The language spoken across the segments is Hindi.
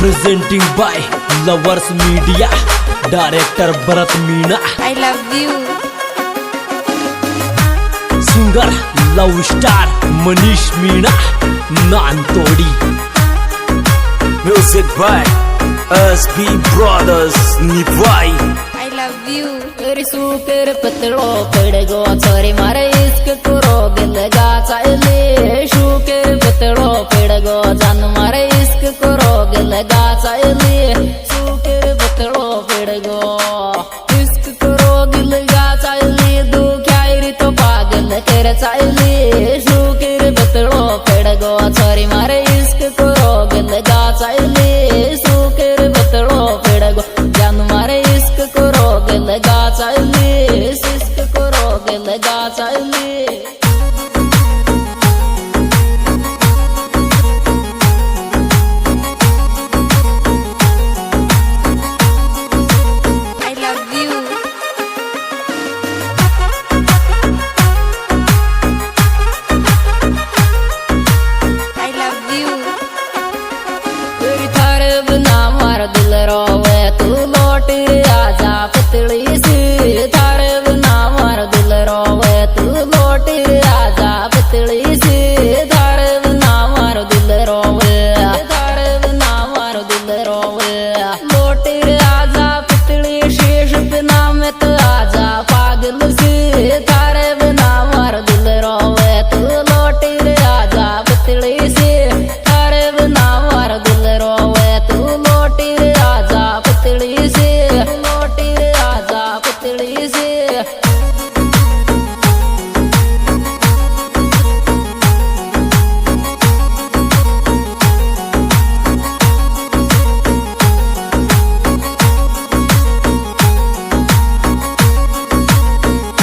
Presenting by Lovers Media, Director Bharat Meena. I love you. Singer Love Star Manish Meena, Nantodi. Music by SB Brothers Nivai. I love you. तेरी सुकर पतलो पड़गो छोरी मारे इश्क करो दिल गा चाले शुकर पतलो पड़गो जान मारे इश्क करो दिल गा चाले सुकर पतलो पड़गो इश्क करो दिल गा चाले दो क्या तो पागल कर चाले शुकर पतलो पड़गो छोरी मारे इश्क करो दिल गा चाले सुकर पतलो पड़गो जान मारे इश्क करो दिल गा चाले इश्क करो दिल गा चाले I love you. I love you. तेरी थारे बिना मार दिल रोवे तू लौट आजा पतली सी थारे बिना मार दिल रोवे तू लौट आजा पतली सी थारे बिना मार दिल रोवे थारे बिना मार दिल रोवे लौट आजा पतली शेष बिना में तो आजा पागल सी थारे बिना मार दिल रोवे तू लौट आजा पतली सी थारे बिना मार दिल रोवे तू लौट आजा पतली सी लौट आजा पतली सी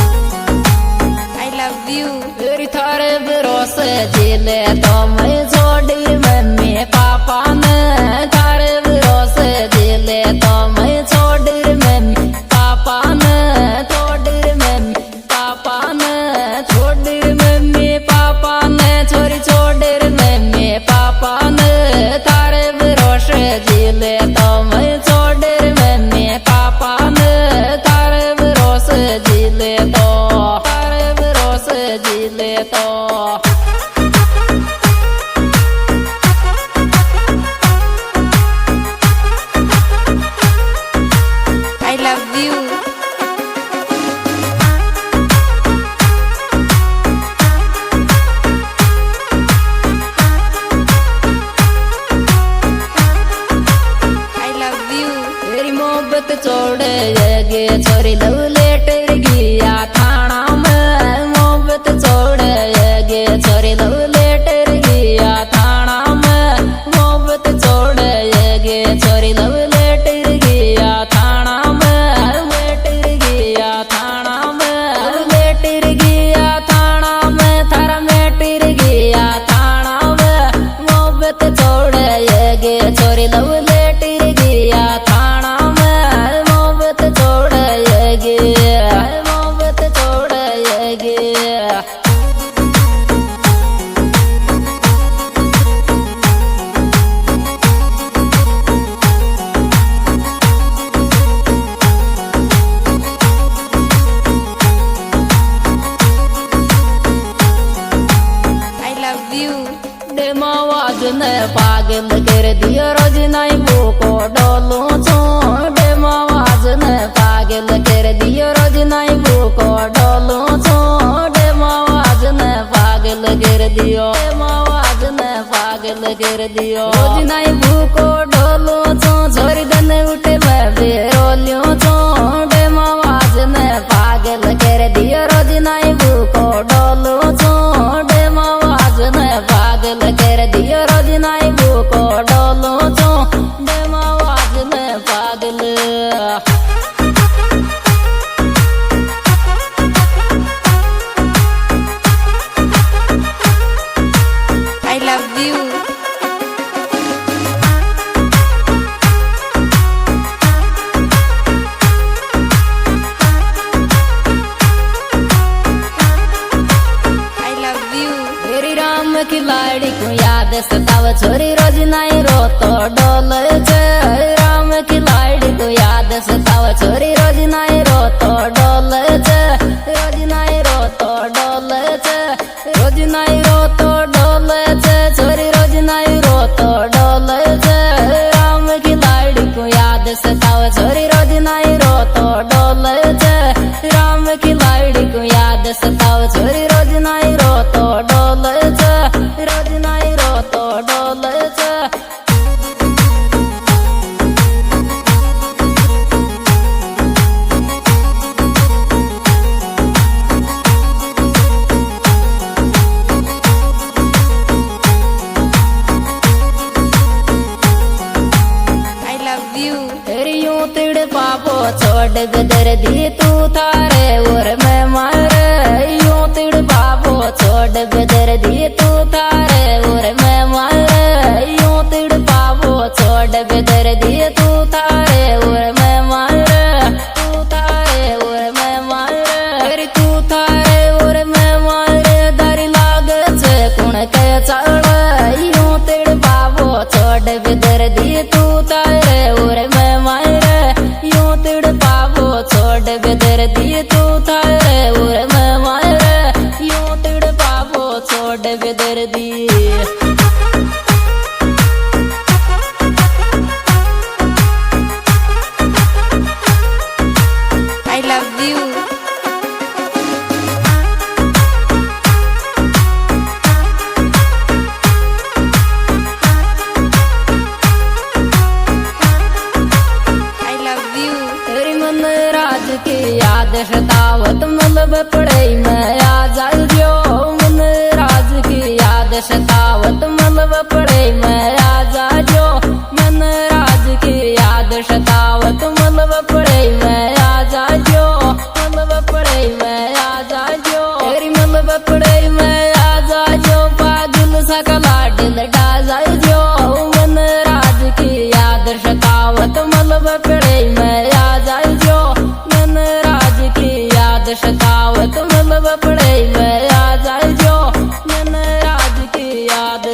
I love you. तेरी थारे भरोसे जिले तो मैं छोड़ी मम्मी पापा ने थारे भरोसे जिले तो मैं छोड़ी मम्मी पापा ने छोड़ी मम्मी पापा ने छोड़ी मम्मी पापा ने छोरी छोड़ी मम्मी पापा ने थारे भरोसे जिले तो मैं छोड़ी मम्मी पापा ने थारे भरोसे जिले तो थारे भरोसे जिले तो I love you. I love you. तेरी मोहब्बत छोड़े गे छोरी लव लेटर गया थाना में मोहब्बत छोड़े गे छोरी लव लेटर गया थाना में मोहब्बत छोड़े गे छोरी लव लेटर गया थाना में लेटर गया थाना में लेटर गया थाना में थारा मेटर गया थाना में मोहब्बत छोड़े गे छोरी लव लेटर गया थाना में मोहब्बत छोड़े गे मोहब्बत छोड़े गे I love you. डेमावाज ने पागल कर दिया रोज नहीं भूको डोलो छो डेमावाज ने पागल कर दिया रोज नहीं भूको डोलो छो डेमावाज ने पागल कर दियो डेमावाज ने पागल कर दियो रोज नहीं भूको डोलो छो छोरी दन उठे मैं बेरोलियो छो डेमावाज ने पागल कर दिया रोज नहीं भूको डोलो छो डेमावाज ने पागल कर दिया रोज नहीं भूको डोलो छो डेमावाज ने पागल I love you. I love you. मेरी राम की लाड़ी को याद सताव छोरी रोज नहीं रो तो डोल छोड़ बेदर दी तू थारे और मैं मारे यूं तिड़ बाबो छोड़ बेदर दी तू थारे और मैं मारे यूं तिड़ बाबो छोड़ बेदर दी तू थारे और मैं मारे तू थारे और मैं मारे तू थारे और मैं मारे दर लागे छे कुण के चढ़ यूं तिड़ बाबो छोड़ बेदर दी तू थारे और मैं मारे यूं तिड़ बाबो छोड़ बेदर दी तू थारे और मैं मारे यूं तिड़ बाबो छोड़ बेदर दी I love you. I love you. तेरी मन राज की याद शतावत मतलब पढ़ाई में आ जाओ मन राज की याद शतावत मतलब पढ़ाई में आ जाओ मन राज की याद शतावत मतलब पढ़ाई में आ जाओ मतलब पढ़ाई में आ जाओ तेरी मतलब पढ़ाई में आ जाओ पागल सकला दिल डा जाओ मन राज की याद शतावत मतलब पढ़ाई में आ जाओ मन राज की याद शतावत मतलब पढ़ाई में आ जाओ मन राज की याद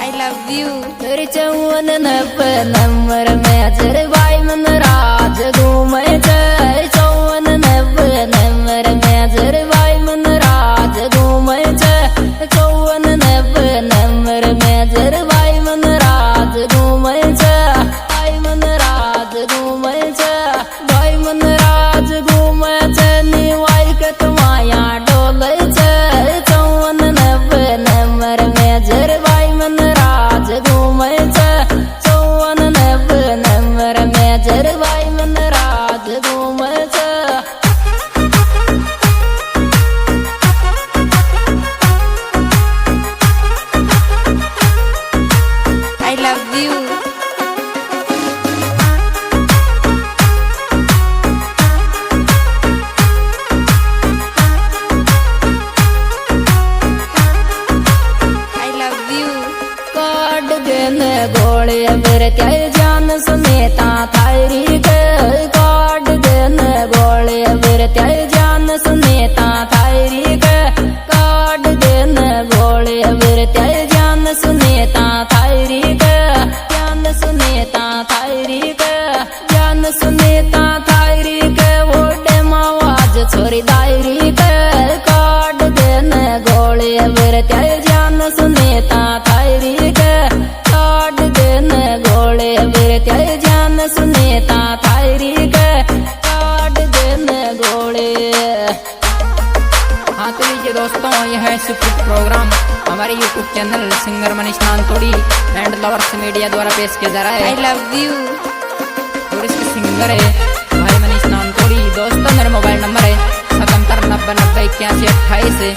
I love you. तेरी चौवन नब्बे नंबर में तेरे भाई मन राज घूमे जाए चौवन नब्बे नंबर में तेरे भाई मन राज घूमे जाए चौवन नब्बे नंबर में तेरे भाई मन राज घूमे जाए भाई मन राज घूमे जाए भाई मन राज घूमे जाए निवाई के तुम्हारा डोले जाए चौवन नब्बे नंबर में तेरे भाई मन राज घूमे जाए चौवन नब्बे नंबर में तेरे भाई मन राज घूमे जाए I love you. I love you. काट देने गोले मेरे क्या जान समेता थारी के काट देने गोले मेरे क्या जान समेता थारी के काट देने गोले मेरे क्या जान सुनेता थारी के जान सुनेता थारी के जान सुनेता थारी के वो डेमावाज छोरी दायरी के काट देने गोले मेरे क्या जान सुनेता थारी के काट देने गोले मेरे क्या जान सुनेता थारी के काट देने गोले। हाँ तो लीजिए दोस्तों यह है सुपर प्रोग्राम हमारे YouTube channel singer Manish Nantodi and lovers media द्वारा पेश किया जा रहा है। I love you. और इसके सिंगर है भाई मनीष नानतोड़ी। दोस्तों मेरा मोबाइल नंबर है 77909128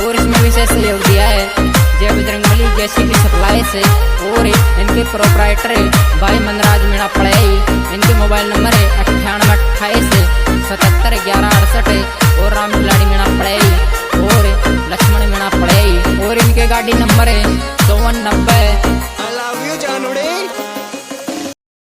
और इसमें विशेष सहयोग दिया है जय बजरंगबली जैसी की सप्लाई से और इनके प्रोपराइटर भाई मनराज मीणा पड़ाई। इनके मोबाइल नंबर है 9828 771168 और राम खिलाड़ी मीणा पड़ाई और लक्ष्मण मीणा पड़ाई और इनके गाड़ी नंबर है 5490। I love you, Janudi.